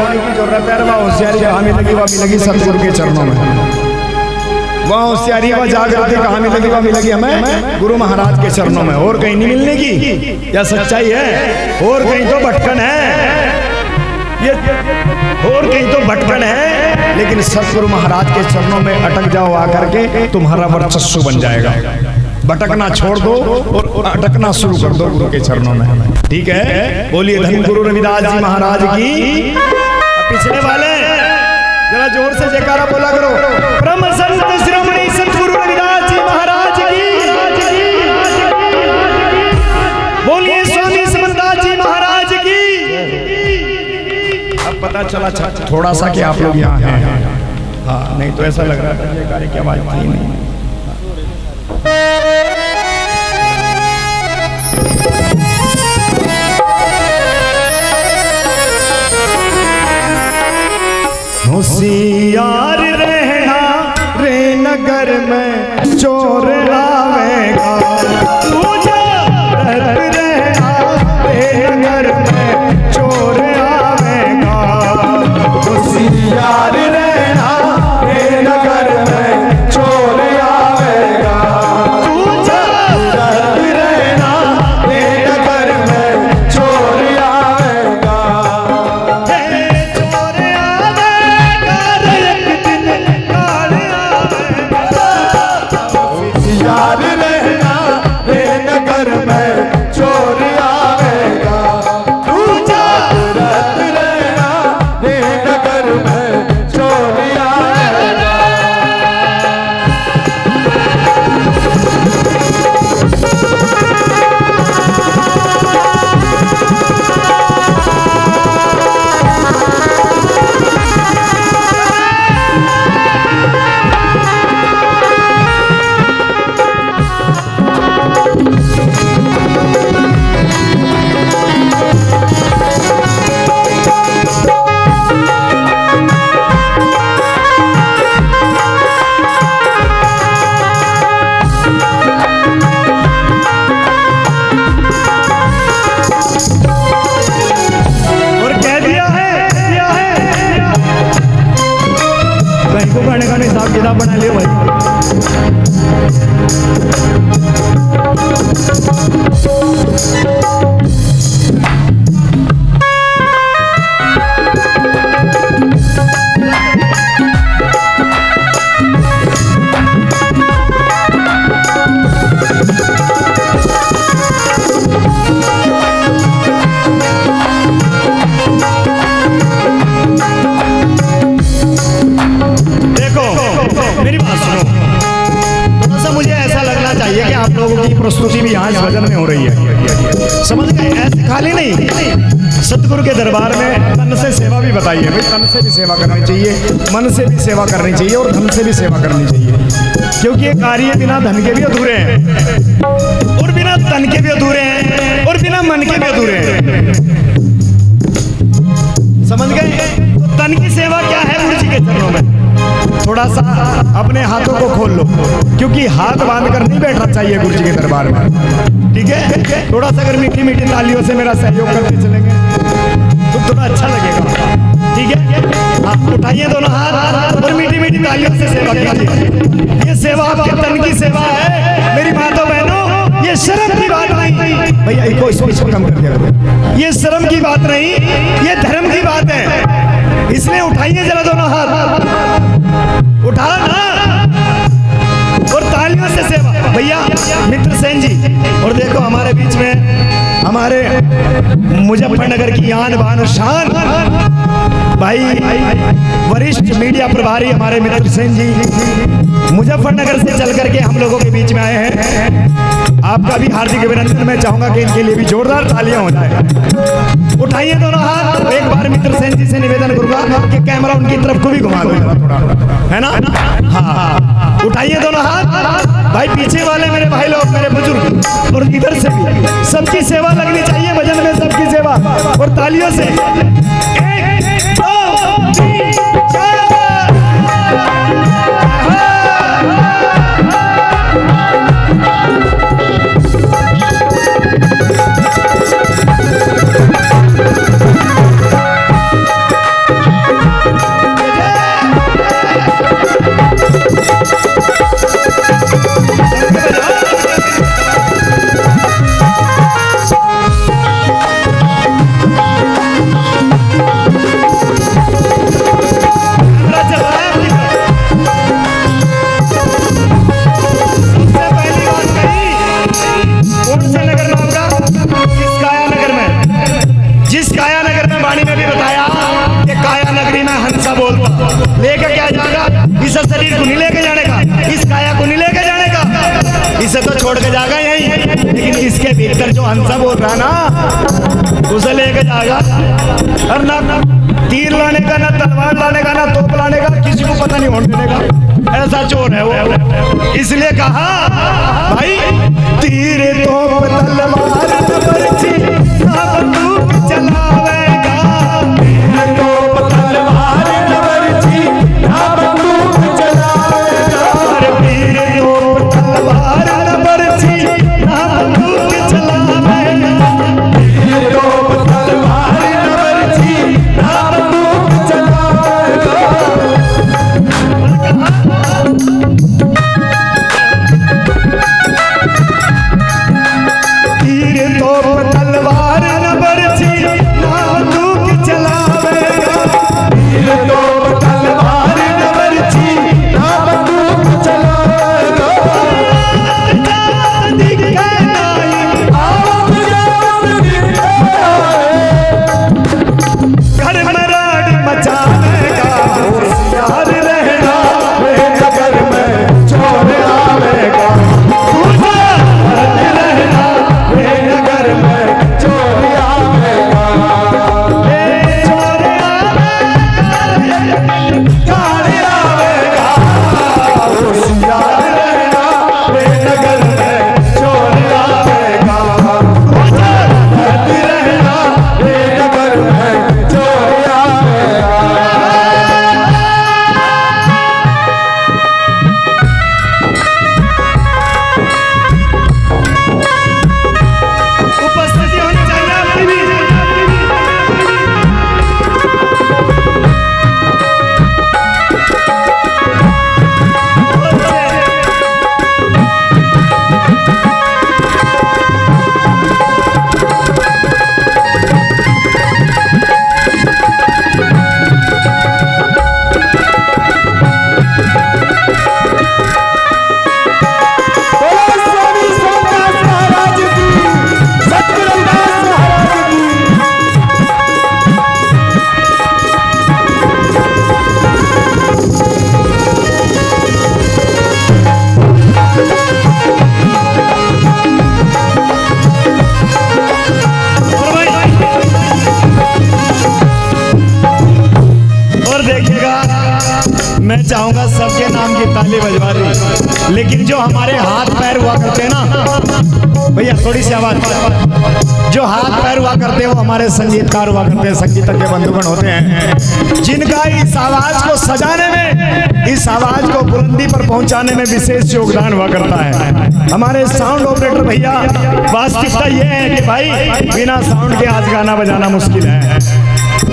होने की जरूरत है। वह होशियारी कहाँ मिलेगी? वह मिलेगी सतगुरु के चरणों में। वह होशियारी वह जागृति कहाँ मिलेगी? वह मिलेगी हमें गुरु महाराज के चरणों में। और कहीं नहीं मिलने की, यह सच्चाई है। और कहीं तो भटकन है, ये और कहीं तो भटकन है, लेकिन सतगुरु महाराज के चरणों में अटक जाओ आकर के, तुम्हारा वर्चस्व बन जाएगा। भटकना छोड़ दो और अटकना शुरू कर दो गुरु के चरणों में। ठीक है, बोलिए धन गुरु रविदास जी महाराज की। पिछले वाले जरा जोर से जयकारा बोला करो। परम संत शिरोमणि सतगुरु रविदास जी महाराज की। बोलिए स्वामी समरदास जी महाराज की। अब पता चला थोड़ा सा कि आप लोग यहाँ हैं। हाँ, नहीं तो ऐसा लग रहा था जयकारे की आवाज थी नहीं। होशियार रहना रे नगर में चोर आवेगा। तू जागृत रहना रे नगर में चोर आवेगा। होशियार रहना रे नगर में चोर आवेगा। तू जागृत रहना रे नगर में चोर आवेगा। याद रहना रे नगर में चोर आवेगा। तू जागृत रहना रे नगर में चोर आवेगा। हिसाब बना लियो भाई। प्रस्तुति भी यहाँ इस भजन में हो रही है। समझ गए? ऐसे खाली नहीं, सतगुरु के दरबार में तन से सेवा भी बताइए भाई। तन से भी सेवा करनी चाहिए, मन से भी सेवा करनी चाहिए और धन से भी सेवा करनी चाहिए। क्योंकि ये कार्य बिना धन के भी अधूरे हैं, और बिना तन के भी अधूरे हैं, और बिना मन के भी अधूरे हैं। समझ गए? तो तन की सेवा क्या है गुरु जी के चरणों में? थोड़ा सा अपने हाथों को खोल लो, क्योंकि हाथ बांध कर नहीं बैठना चाहिए गुरु जी के दरबार में। ठीक है, थोड़ा सा अगर मीठी मीठी तालियों से मेरा सहयोग करते चलेंगे तो थोड़ा अच्छा लगेगा। ठीक है, आप उठाइए दोनों हाथ और मीठी मीठी तालियों से सेवा कीजिए। ये सेवा आपके तन की सेवा है मेरी माताओं बहनों। ये शर्म की बात नहीं भैया, इनको इसको कम कर दिया। ये शर्म की बात नहीं, ये धर्म की बात है। इसलिए उठाइए जरा दोनों हाथ, उठा ना, और तालियों से सेवा। भैया मित्र सेन जी, और देखो हमारे बीच में हमारे मुजफ्फरनगर की आन बान और शान भाई वरिष्ठ मीडिया प्रभारी हमारे मित्र सेन जी मुजफ्फरनगर से चल करके हम लोगों के बीच में आए हैं। आपका भी हार्दिक अभिनंदन। मैं चाहूंगा कि इनके लिए भी जोरदार तालियां हो जाए। उठाइए दोनों हाथ। एक बार मित्र सेन जी से निवेदन करूंगा कि कैमरा उनकी तरफ को भी घुमा दो, है ना? हाँ, उठाइए दोनों हाथ। भाई पीछे वाले मेरे भाई लोग, मेरे बुजुर्ग, और इधर से भी सबकी सेवा लगनी चाहिए भजन में, सबकी सेवा और तालियों से। 1 2 3 4। शरीर को नहीं लेके जाने का, इस काया को नहीं लेके जाने का, इसे तो छोड़ के जाएगा यहीं, लेकिन इसके भीतर जो हंसा बोल रहा ना उसे लेके जाएगा। और ना तीर लाने का, ना तलवार लाने का, ना तोप लाने का, किसी को पता नहीं होने देने का, ऐसा चोर है वो। इसलिए कहा भाई तीर तोप तलवार न बरछी ना बंदूक चलावेगा, तीर तोप तलवार न बरछी ना बंदूक चलावेगा, तीर तोप तलवार न बरछी ना बंदूक चलावेगा, तीर तोप तलवार न बरछी ना बंदूक चलावेगा। तीर तोप तलवार न बरछी ना बंदूक चलावेगा, तीर तोप तलवार न बरछी ना बंदूक चलावेगा। घर में राड मचावेगा, होशियार रहना वे नगर में चोर आवेगा, रहना वे नगर में चोर आवेगा, चोर आवेगा, होशियार रहना वे नगर में चोर आवेगा, रहना वे नगर में चोर आवेगा। उपस्थिति होनी चाहिए आपकी भी। स्वामी सोमनाथ महाराज की, सतगुरु रविदास महाराज की। और देखिएगा, मैं चाहूंगा सबके नाम की ताली बजवा दी, लेकिन जो हमारे हाथ पैर हुआ करते हैं ना भैया, थोड़ी सी आवाज, जो हाथ पैर हुआ करते हैं वो हमारे संगीतकार हुआ करते हैं, संगीतज्ञ बंधुगण होते हैं, जिनका इस आवाज को सजाने में, इस आवाज को बुलंदी पर पहुंचाने में विशेष योगदान हुआ करता है। हमारे साउंड ऑपरेटर भैया, वास्तविकता ये है कि भाई बिना साउंड के आज गाना बजाना मुश्किल है,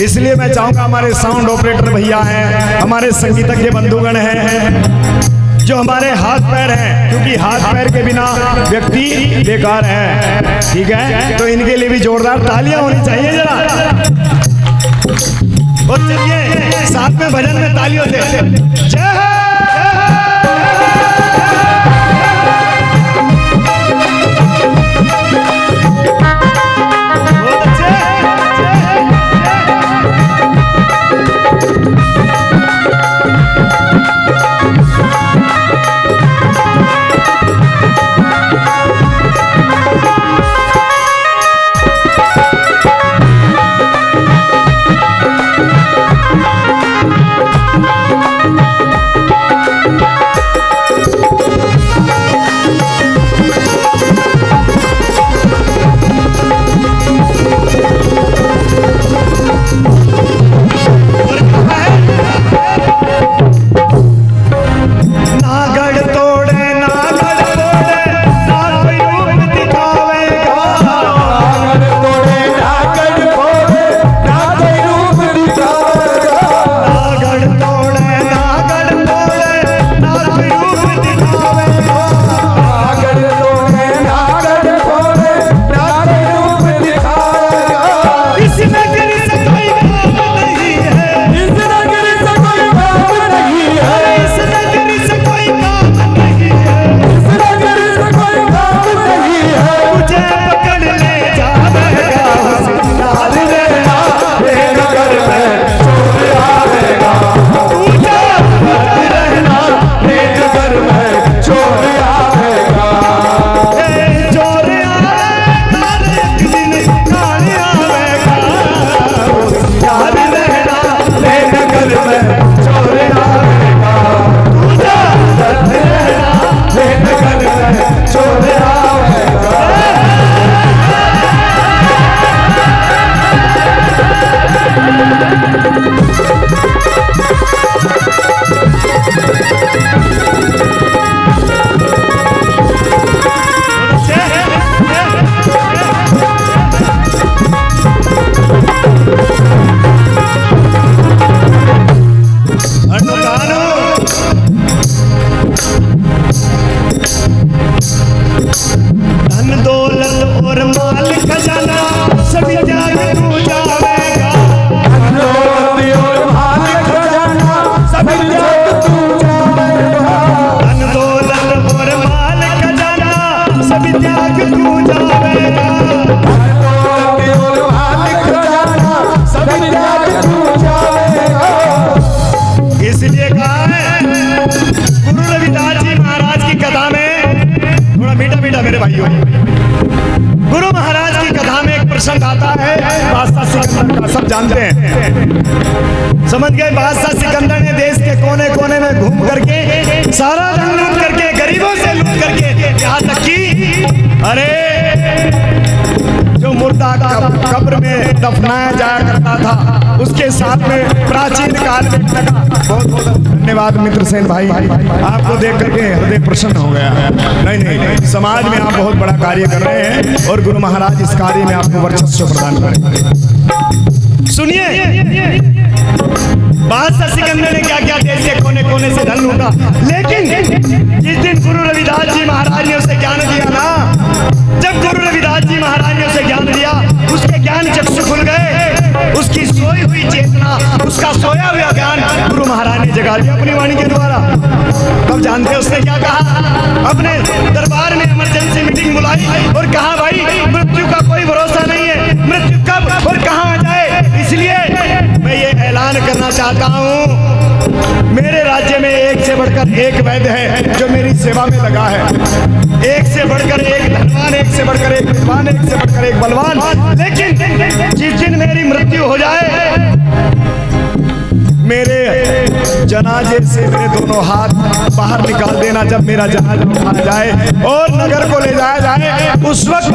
इसलिए मैं चाहूंगा हमारे साउंड ऑपरेटर भैया हैं, हमारे संगीतज्ञ बंधुगण हैं, जो हमारे हाथ पैर हैं, क्योंकि हाथ पैर के बिना व्यक्ति बेकार है, ठीक है, तो इनके लिए भी जोरदार तालियां होनी चाहिए जरा। और चलिए साथ में भजन में तालियों से जय हो। धन दौलत और माल खजाना सभी त्याग तू जावेगा। धन दौलत और माल खजाना सभी त्याग तू जावेगा। धन दौलत और माल खजाना सभी त्याग तू जावेगा। धन दौलत और माल खजाना सभी त्याग तू जावेगा। इसलिए कहा है गुरु रविदास जी महाराज की कथा में, थोड़ा मीठा मीठा मेरे भाइयों, गुरु महाराज की कथा में एक प्रसंग आता है बादशाह सिकंदर का, सब जानते हैं। समझ गए, बादशाह सिकंदर ने देश के कोने कोने में घूम करके सारा धन लूट करके, गरीबों से लूट करके, यहाँ तक कि अरे जो मुर्दा कब्र में दफनाया जाया करता था उसके साथ में प्राचीन काल में लगा। बहुत बहुत धन्यवाद मित्र सेन भाई, आपको देख करके हृदय प्रसन्न हो गया। नहीं, समाज में आप बहुत बड़ा कार्य कर रहे हैं और गुरु महाराज इस कार्य में आपको वर्चस्व प्रदान करेंगे। सुनिए, बादशाह सिकंदर ने क्या क्या देश के कोने कोने से धन लूटा, लेकिन जिस दिन गुरु रविदास जी महाराज ने उसे ज्ञान दिया ना, जब गुरु रविदास जी महाराज ने उसे ज्ञान दिया, उसके ज्ञान चक्षु खुल गए, उसकी सोई हुई चेतना, उसका सोया हुआ ज्ञान गुरु महाराज ने जगा दिया अपनी वाणी के द्वारा। तब जानते हैं उसने क्या कहा? अपने दरबार में इमरजेंसी मीटिंग बुलाई और कहा भाई मृत्यु का कोई भरोसा नहीं है, मृत्यु कब और कहाँ आ जाए, इसलिए मैं ये ऐलान करना चाहता हूँ मेरे राज्य में एक से बढ़कर एक वैद्य है जो मेरी सेवा में लगा है, एक से बढ़कर एक धनवान, एक से बढ़कर एक विद्वान, एक से बढ़कर एक बलवान। लेकिन जिस दिन मेरी मृत्यु हो जाए, मेरे जनाजे से मेरे दोनों हाथ बाहर निकाल देना। जब मेरा जनाजा उठाया जाए और नगर को ले जाया जाए, उस वक्त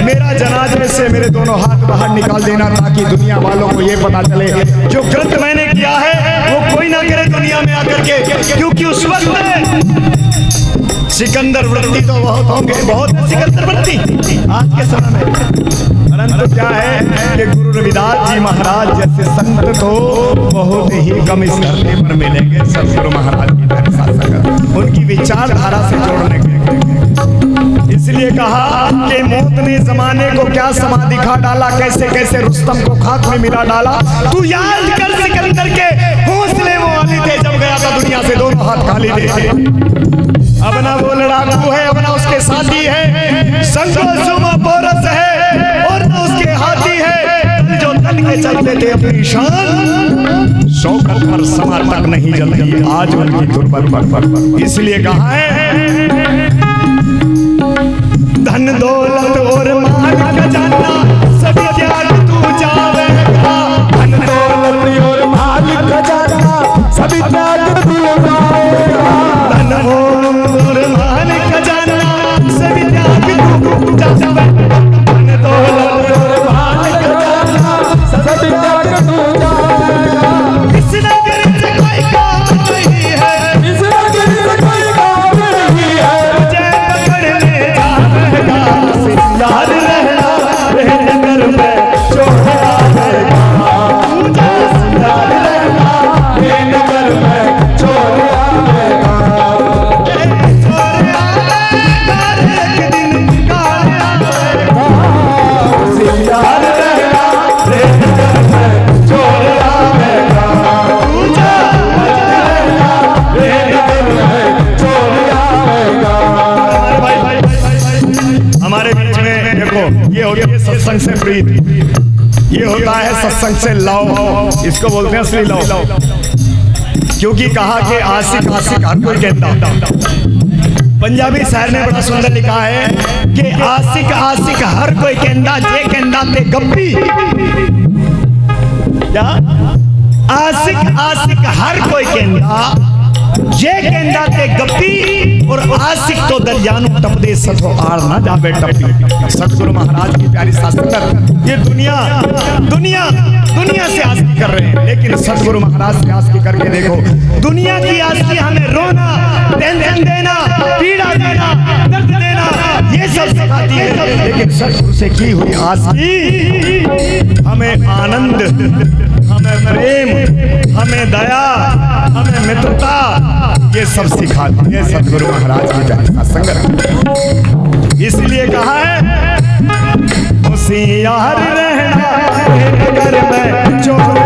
मेरा जनाजे से मेरे दोनों हाथ बाहर निकाल देना, ताकि दुनिया वालों को ये पता चले जो कृत्य मैंने किया है वो कोई ना करे दुनिया में आकर के, क्योंकि उस वक्त सिकंदर वृत्ति तो बहुत होंगे, बहुत सिकंदर वृत्ति आज के समय में, परंतु क्या है कि गुरु रविदास जी महाराज जैसे संत तो बहुत ही कम इस धरती पर मिलेंगे। सतगुरु महाराज की संगत उनकी विचारधारा से जोड़ने के, इसलिए कहा कि मौत ने जमाने को क्या समा दिखा डाला, कैसे कैसे रुस्तम को खाक में मिला डाला। तू याद कर सिकंदर के हौसले वो वाली थे जब गया था दुनिया से दोनों हाथ खाली थे। अब ना वो लड़ाकू है, अब ना उसके साथी है, संगो सुमो पोरस है और ना उसके हाथी है, जो तन के चलते थे अपनी शान, शौकत पर समा तक नहीं जलती आज उनकी दुर्बल पर। इसलिए कहा है धन दौलत और माल खजाना सभी त्याग तू जावेगा। धन दौलत और माल खजाना सभी त्याग तू जावेगा। धन और माल खजाना सभी त्याग तू जावेगा। धन दौलत और माल खजाना सभी त्याग तू जावेगा। इस नगर से कोई काम नहीं है, इस नगर से कोई काम नहीं है, मुझे पकड़ने जाएगा, सिंगार रहना रहने घर में चोरा रहेगा, मुझे सिंगार रहना रहने घर में चोर आवेगा। एक दिन निकाल आएगा, सिंगार रहना रहने घर में चोर आवेगा। मुझे रहना रहने घर में चोर आवेगा। हमारे बीच में देखो ये हो गया सत्संग से प्रीत, ये होता है सत्संग से लव, इसको बोलते हैं असली लव, क्योंकि कहा कि आशिक आशिक हर कोई कहता। पंजाबी शायर ने बड़ा सुंदर लिखा है कि आशिक आशिक हर कोई कहता, जे कहता ते गप्पी, क्या आशिक आशिक हर कोई कहता, जे कहता ते गप्पी, और आशिक तो दरियानु टपदे सतो आड़ ना जावे टपी। सतगुरु महाराज की प्यारी शास्त्र, ये दुनिया दुनिया दुनिया से आस्की कर रहे हैं, लेकिन सतगुरु महाराज से आस्की करके देखो। दुनिया की आस्की हमें रोना, टेंशन देना, पीड़ा देना, दर्द देना, ये सब सिखाती है, लेकिन सतगुरु से की हुई आस्की हमें आनंद, हमें हमें प्रेम, हमें दया, हमें मित्रता, ये सब सिखाती है सदगुरु महाराज की व्याख्या संगत। इसलिए कहा है होशियार रहना नगर में चोर